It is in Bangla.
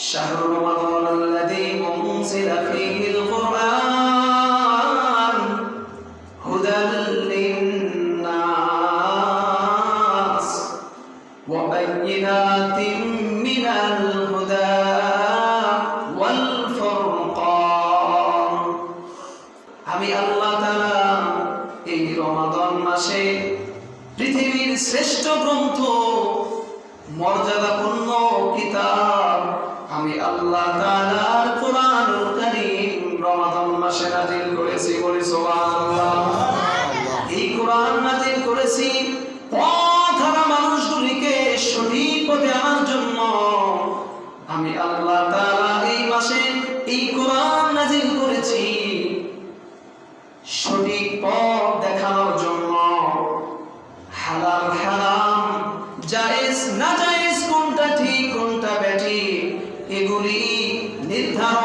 শাহরু রমাদান আল্লাযী উনজিলা ফীহিল কুরআন হুদাল লিন-নাস ওয়া বায়িনাতিন মিনাল হুদা ওয়াল ফুরকান। আমি আল্লাহ তাআলা এই রমাদান মাসে পৃথিবীর শ্রেষ্ঠ গ্রন্থ, মর্যাদাপূর্ণ কিতাব আমি আল্লাহ তাআলার কোরআনুল কারীম রমাদান মাসে নাযিল করেছি। বলি সুবহানাল্লাহ। এই কোরআন নাযিল করেছি পথহারা মানুষগুলিকে সঠিক পথে আনার জন্য। আমি আল্লাহ তাআলা এই মাসে এই কোরআন নাযিল করেছি সঠিক পথ দেখানোর জন্য। হালাল হারাম, জায়েজ নাজায়েজ, কোনটা ঠিক কোনটা ব্যাঠিক এগুলি নির্ধারণ